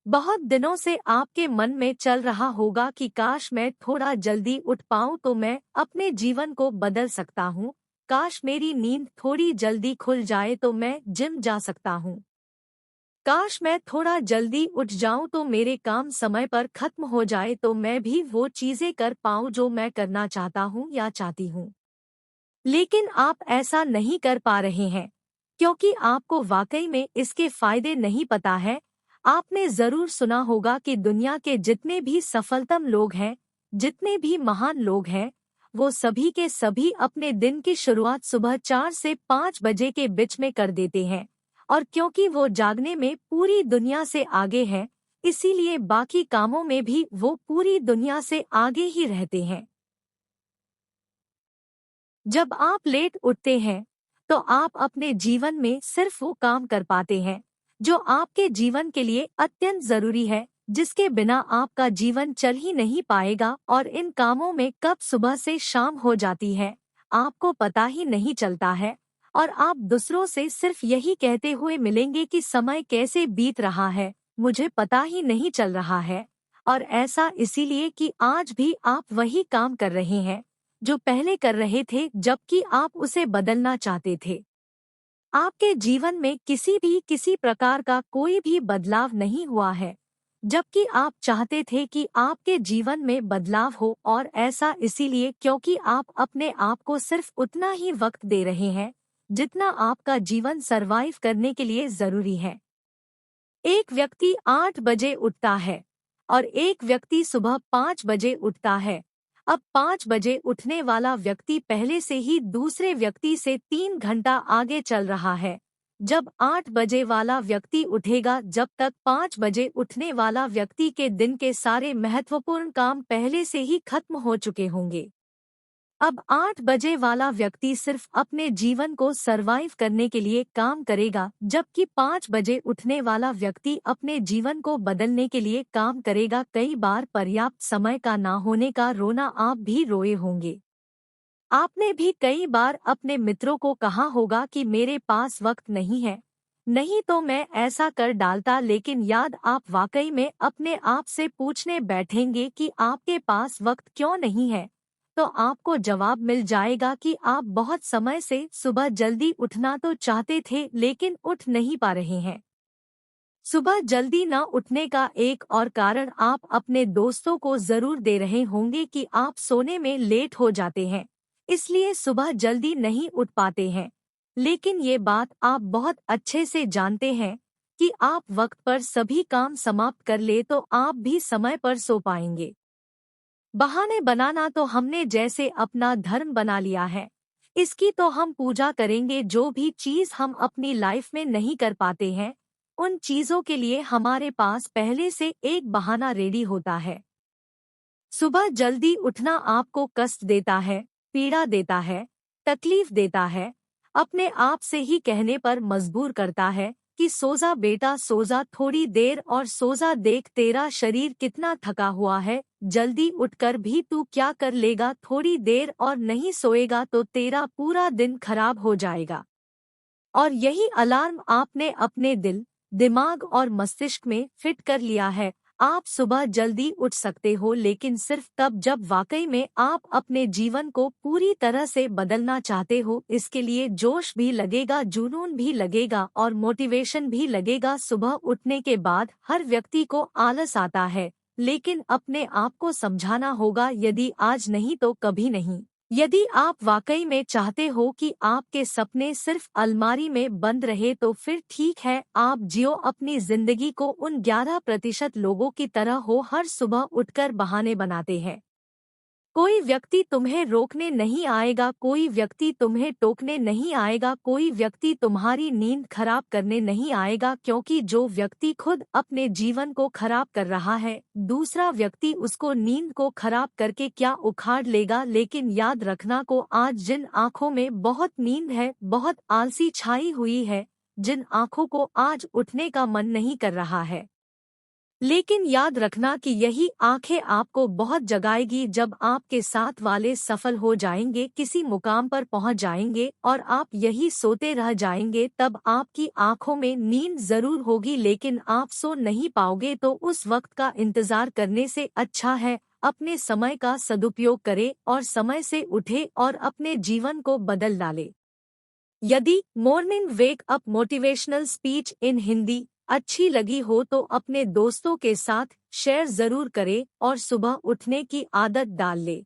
बहुत दिनों से आपके मन में चल रहा होगा कि काश मैं थोड़ा जल्दी उठ पाऊं तो मैं अपने जीवन को बदल सकता हूं। काश मेरी नींद थोड़ी जल्दी खुल जाए तो मैं जिम जा सकता हूं। काश मैं थोड़ा जल्दी उठ जाऊं तो मेरे काम समय पर खत्म हो जाए तो मैं भी वो चीजें कर पाऊं जो मैं करना चाहता हूं या चाहती हूं। लेकिन आप ऐसा नहीं कर पा रहे हैं क्योंकि आपको वाकई में इसके फायदे नहीं पता है। आपने जरूर सुना होगा कि दुनिया के जितने भी सफलतम लोग हैं, जितने भी महान लोग हैं, वो सभी के सभी अपने दिन की शुरुआत सुबह 4 से 5 बजे के बीच में कर देते हैं। और क्योंकि वो जागने में पूरी दुनिया से आगे हैं, इसीलिए बाकी कामों में भी वो पूरी दुनिया से आगे ही रहते हैं। जब आप लेट उठते हैं तो आप अपने जीवन में सिर्फ वो काम कर पाते हैं जो आपके जीवन के लिए अत्यंत जरूरी है, जिसके बिना आपका जीवन चल ही नहीं पाएगा। और इन कामों में कब सुबह से शाम हो जाती है आपको पता ही नहीं चलता है। और आप दूसरों से सिर्फ यही कहते हुए मिलेंगे कि समय कैसे बीत रहा है, मुझे पता ही नहीं चल रहा है। और ऐसा इसीलिए कि आज भी आप वही काम कर रहे हैं जो पहले कर रहे थे, जबकि आप उसे बदलना चाहते थे। आपके जीवन में किसी प्रकार का कोई भी बदलाव नहीं हुआ है, जबकि आप चाहते थे कि आपके जीवन में बदलाव हो। और ऐसा इसीलिए क्योंकि आप अपने आप को सिर्फ उतना ही वक्त दे रहे हैं जितना आपका जीवन सरवाइव करने के लिए जरूरी है। एक व्यक्ति 8 बजे उठता है और एक व्यक्ति सुबह 5 बजे उठता है। अब 5 बजे उठने वाला व्यक्ति पहले से ही दूसरे व्यक्ति से 3 घंटा आगे चल रहा है। जब 8 बजे वाला व्यक्ति उठेगा, जब तक 5 बजे उठने वाला व्यक्ति के दिन के सारे महत्वपूर्ण काम पहले से ही खत्म हो चुके होंगे। अब 8 बजे वाला व्यक्ति सिर्फ अपने जीवन को सरवाइव करने के लिए काम करेगा, जबकि 5 बजे उठने वाला व्यक्ति अपने जीवन को बदलने के लिए काम करेगा। कई बार पर्याप्त समय का ना होने का रोना आप भी रोए होंगे। आपने भी कई बार अपने मित्रों को कहा होगा कि मेरे पास वक्त नहीं है, नहीं तो मैं ऐसा कर डालता। लेकिन याद आप वाकई में अपने आप से पूछने बैठेंगे कि आपके पास वक्त क्यों नहीं है, तो आपको जवाब मिल जाएगा कि आप बहुत समय से सुबह जल्दी उठना तो चाहते थे लेकिन उठ नहीं पा रहे हैं। सुबह जल्दी न उठने का एक और कारण आप अपने दोस्तों को जरूर दे रहे होंगे कि आप सोने में लेट हो जाते हैं, इसलिए सुबह जल्दी नहीं उठ पाते हैं। लेकिन ये बात आप बहुत अच्छे से जानते हैं कि आप वक्त पर सभी काम समाप्त कर ले तो आप भी समय पर सो पाएंगे। बहाने बनाना तो हमने जैसे अपना धर्म बना लिया है। इसकी तो हम पूजा करेंगे। जो भी चीज हम अपनी लाइफ में नहीं कर पाते हैं, उन चीजों के लिए हमारे पास पहले से एक बहाना रेडी होता है। सुबह जल्दी उठना आपको कष्ट देता है, पीड़ा देता है, तकलीफ देता है, अपने आप से ही कहने पर मजबूर करता है कि सो जा बेटा, सो जा थोड़ी देर और सो जा, देख तेरा शरीर कितना थका हुआ है, जल्दी उठकर भी तू क्या कर लेगा, थोड़ी देर और नहीं सोएगा तो तेरा पूरा दिन खराब हो जाएगा। और यही अलार्म आपने अपने दिल, दिमाग और मस्तिष्क में फिट कर लिया है। आप सुबह जल्दी उठ सकते हो लेकिन सिर्फ तब जब वाकई में आप अपने जीवन को पूरी तरह से बदलना चाहते हो। इसके लिए जोश भी लगेगा, जुनून भी लगेगा और मोटिवेशन भी लगेगा। सुबह उठने के बाद हर व्यक्ति को आलस आता है, लेकिन अपने आप को समझाना होगा, यदि आज नहीं तो कभी नहीं। यदि आप वाकई में चाहते हो कि आपके सपने सिर्फ अलमारी में बंद रहे तो फिर ठीक है, आप जियो अपनी जिंदगी को। उन 11% लोगों की तरह हो हर सुबह उठकर बहाने बनाते हैं। कोई व्यक्ति तुम्हें रोकने नहीं आएगा, कोई व्यक्ति तुम्हें टोकने नहीं आएगा, कोई व्यक्ति तुम्हारी नींद खराब करने नहीं आएगा, क्योंकि जो व्यक्ति खुद अपने जीवन को खराब कर रहा है, दूसरा व्यक्ति उसको नींद को खराब करके क्या उखाड़ लेगा। लेकिन याद रखना को आज जिन आँखों में बहुत नींद है, बहुत आलसी छाई हुई है, जिन आँखों को आज उठने का मन नहीं कर रहा है, लेकिन याद रखना कि यही आंखें आपको बहुत जगाएगी जब आपके साथ वाले सफल हो जाएंगे, किसी मुकाम पर पहुंच जाएंगे और आप यही सोते रह जाएंगे। तब आपकी आंखों में नींद जरूर होगी लेकिन आप सो नहीं पाओगे। तो उस वक्त का इंतजार करने से अच्छा है अपने समय का सदुपयोग करें और समय से उठे और अपने जीवन को बदल डाले। यदि morning wake up motivational speech in Hindi अच्छी लगी हो तो अपने दोस्तों के साथ शेयर जरूर करें और सुबह उठने की आदत डाल ले।